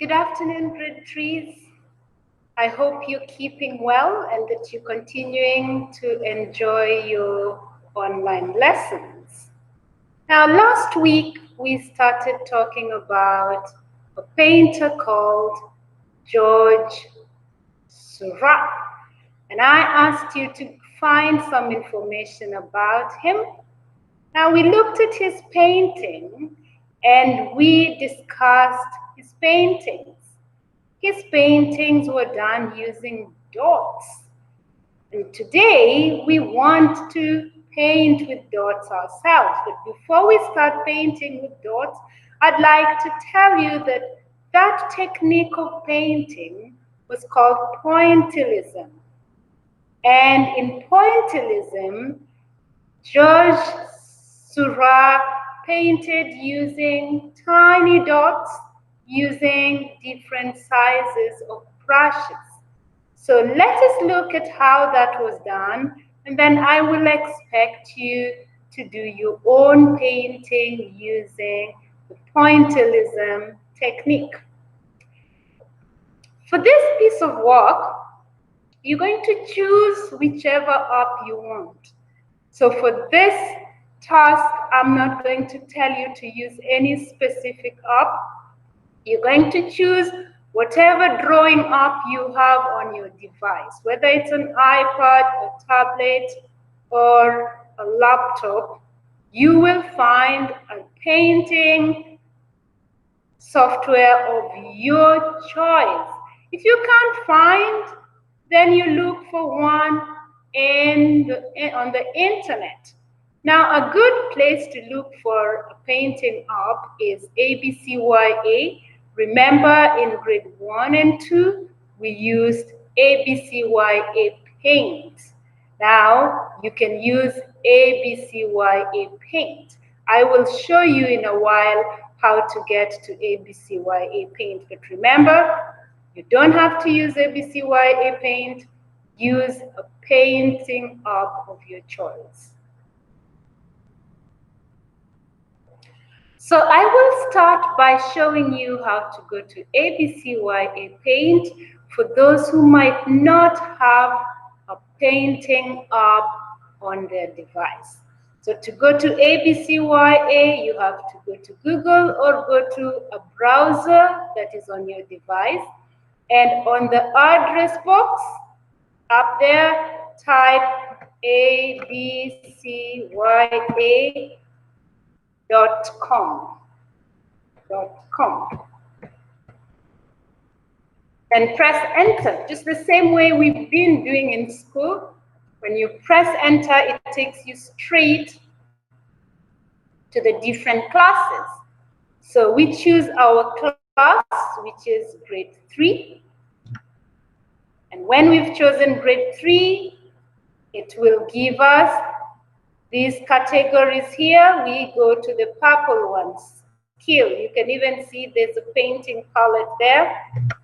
Good afternoon, grade threes. I hope you're keeping well and that you're continuing to enjoy your online lessons. Now, last week we started talking about a painter called George Seurat, and I asked you to find some information about him. Now, we looked at his painting and we discussed his paintings. His paintings were done using dots. And today we want to paint with dots ourselves. But before we start painting with dots, I'd like to tell you that that technique of painting was called Pointillism. And in Pointillism, George Seurat painted using tiny dots, using different sizes of brushes. So let us look at how that was done, and then I will expect you to do your own painting using the Pointillism technique. For this piece of work, you're going to choose whichever up you want. So for this task, I'm not going to tell you to use any specific up. You're going to choose whatever drawing up you have on your device, whether it's an iPad, a tablet, or a laptop. You will find a painting software of your choice. If you can't find, then you look for one on the internet. Now, a good place to look for a painting up is ABCYA. Remember, in grade 1 and 2, we used ABCYA Paint. Now, you can use ABCYA Paint. I will show you in a while how to get to ABCYA Paint. But remember, you don't have to use ABCYA Paint. Use a painting up of your choice. So I will start by showing you how to go to ABCYA Paint for those who might not have a painting up on their device. So to go to ABCYA, you have to go to Google or go to a browser that is on your device. And on the address box up there, type abcya.com. And press enter, just the same way we've been doing in school. When you press enter, it takes you straight to the different classes. So we choose our class, which is grade 3. And when we've chosen grade 3, it will give us these categories here. We go to the purple ones, skill. You can even see there's a painting palette there.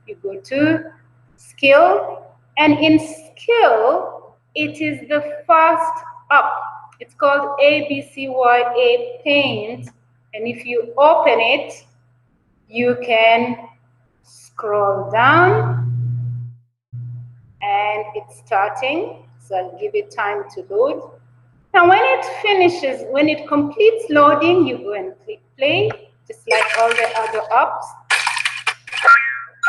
You go to skill, and in skill, it is the first up. It's called ABCYA Paint, and if you open it, you can scroll down, and it's starting. So I'll give it time to load. Now, when it finishes, when it completes loading, you go and click play, just like all the other apps.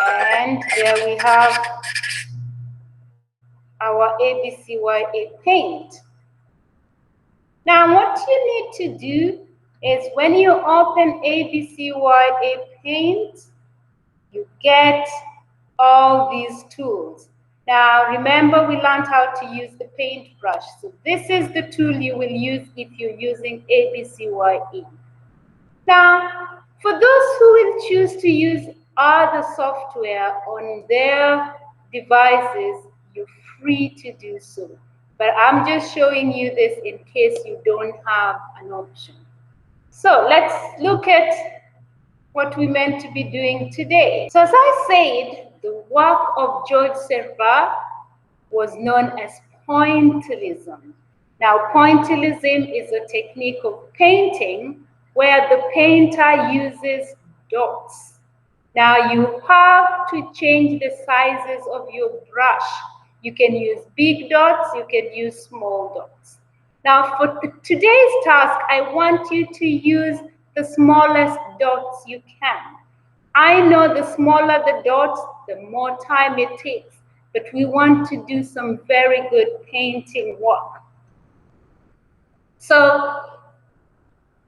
And there we have our ABCYA Paint. Now, what you need to do is when you open ABCYA Paint, you get all these tools. Now, remember, we learned how to use the paintbrush. So this is the tool you will use if you're using ABCYA. Now, for those who will choose to use other software on their devices, you're free to do so. But I'm just showing you this in case you don't have an option. So let's look at what we meant to be doing today. So as I said, the work of George Seurat was known as Pointillism. Now, Pointillism is a technique of painting where the painter uses dots. Now you have to change the sizes of your brush. You can use big dots, you can use small dots. Now for today's task, I want you to use the smallest dots you can. I know the smaller the dots, the more time it takes, but we want to do some very good painting work. So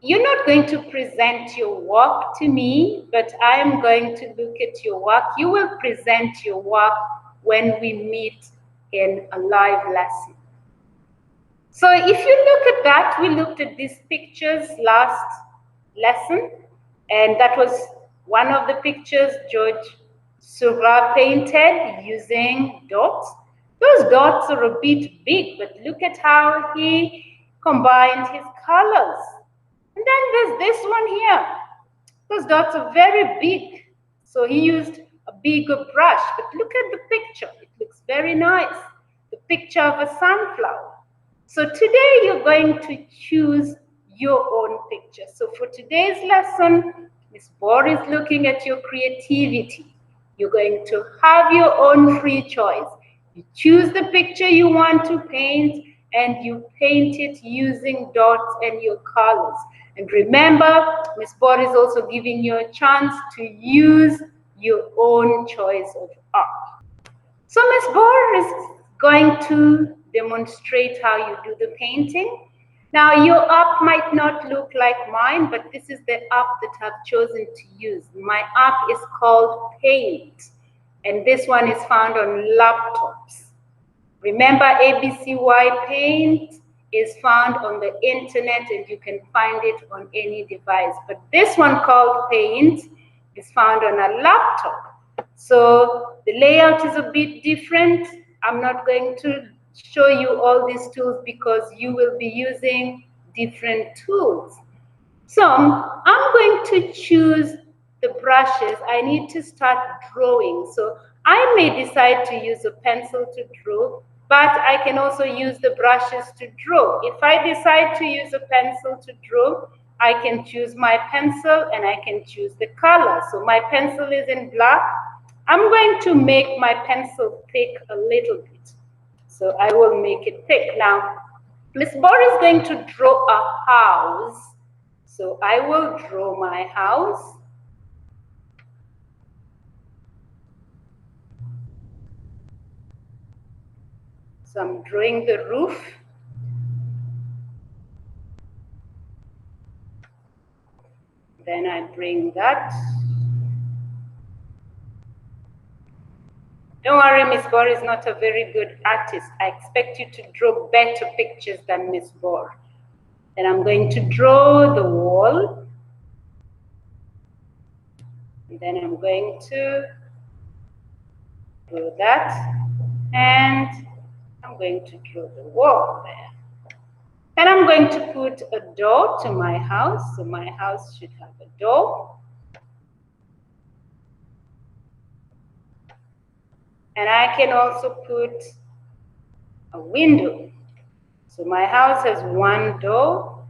you're not going to present your work to me, but I'm going to look at your work. You will present your work when we meet in a live lesson. So if you look at that, we looked at these pictures last lesson, and that was one of the pictures George Seurat painted using dots. Those dots are a bit big, but look at how he combined his colors. And then there's this one here. Those dots are very big. So he used a bigger brush, but look at the picture. It looks very nice. The picture of a sunflower. So today you're going to choose your own picture. So for today's lesson, Ms. Bor is looking at your creativity. You're going to have your own free choice. You choose the picture you want to paint and you paint it using dots and your colors. And remember, Ms. Bor is also giving you a chance to use your own choice of art. So Ms. Bor is going to demonstrate how you do the painting. Now your app might not look like mine, but this is the app that I've chosen to use. My app is called Paint, and this one is found on laptops. Remember, ABCY Paint is found on the internet and you can find it on any device. But this one called Paint is found on a laptop. So the layout is a bit different. I'm not going to show you all these tools because you will be using different tools. So I'm going to choose the brushes. I need to start drawing. So I may decide to use a pencil to draw, but I can also use the brushes to draw. If I decide to use a pencil to draw, I can choose my pencil and I can choose the color. So my pencil is in black. I'm going to make my pencil thick a little bit. So I will make it thick. Now, Ms. Bor is going to draw a house. So I will draw my house. So I'm drawing the roof. Then I bring that. Don't worry, Ms. Bor is not a very good artist. I expect you to draw better pictures than Ms. Bor. Then I'm going to draw the wall. And then I'm going to do that. And I'm going to draw the wall there. And I'm going to put a door to my house. So my house should have a door. And I can also put a window. So my house has one door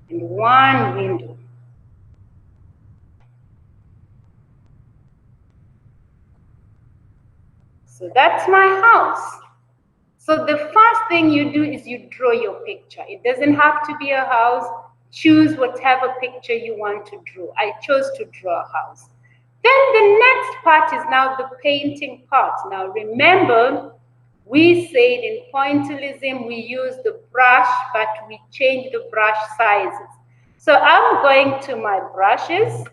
and one window. So that's my house. So the first thing you do is you draw your picture. It doesn't have to be a house. Choose whatever picture you want to draw. I chose to draw a house. Then the next part is now the painting part. Now remember, we said in Pointillism we use the brush, but we change the brush sizes. So I'm going to my brushes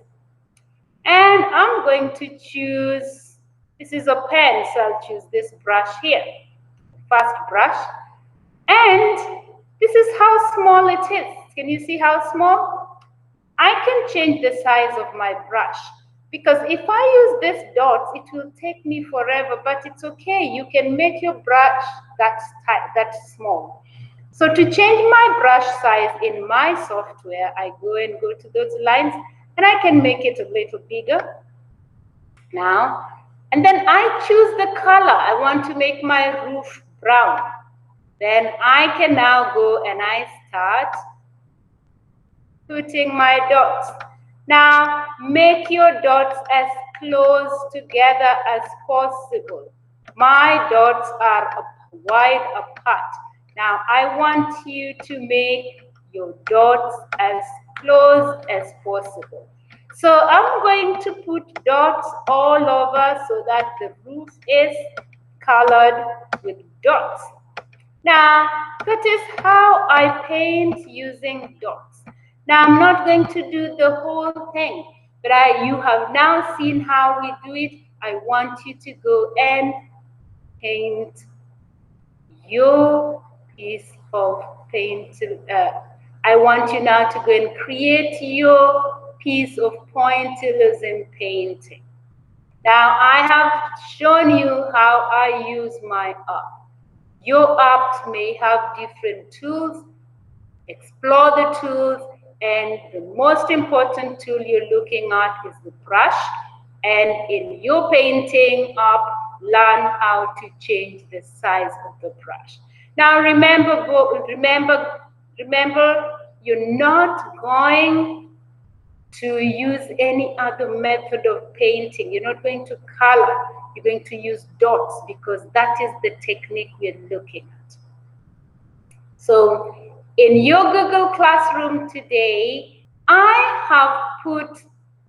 and I'm going to choose, this is a pen, so I'll choose this brush here. First brush, and this is how small it is. Can you see how small? I can change the size of my brush because if I use this dots, it will take me forever, but it's okay. You can make your brush that small. So to change my brush size in my software, I go to those lines and I can make it a little bigger. Now, and then I choose the color. I want to make my roof brown. Then I can now go and I start putting my dots. Now, make your dots as close together as possible. My dots are wide apart. Now I want you to make your dots as close as possible. So I'm going to put dots all over so that the roof is colored with dots. Now, that is how I paint using dots. Now, I'm not going to do the whole thing, but you have now seen how we do it. I want you to go and paint your piece of paint. I want you now to go and create your piece of pointillism painting. Now, I have shown you how I use my art. Your apps may have different tools. Explore the tools, and the most important tool you're looking at is the brush. And in your painting app, learn how to change the size of the brush. Now remember, you're not going to use any other method of painting. You're not going to color. You're going to use dots because that is the technique we're looking at. So in your Google Classroom today, I have put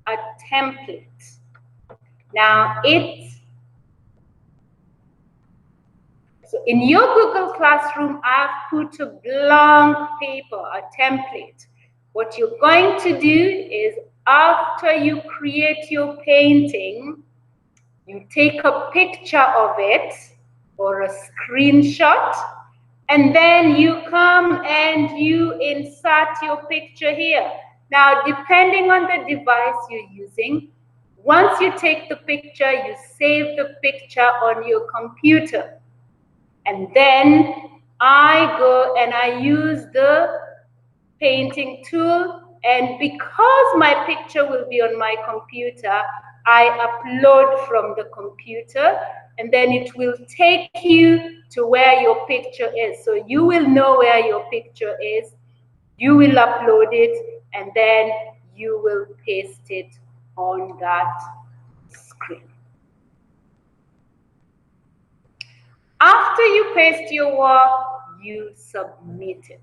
a template. Now so in your Google Classroom, I've put a blank paper, a template. What you're going to do is after you create your painting, you take a picture of it or a screenshot, and then you come and you insert your picture here. Now, depending on the device you're using, once you take the picture, you save the picture on your computer. And then I go and I use the painting tool, and because my picture will be on my computer, I upload from the computer, and then it will take you to where your picture is. So you will know where your picture is, you will upload it, and then you will paste it on that screen. After you paste your work, you submit it.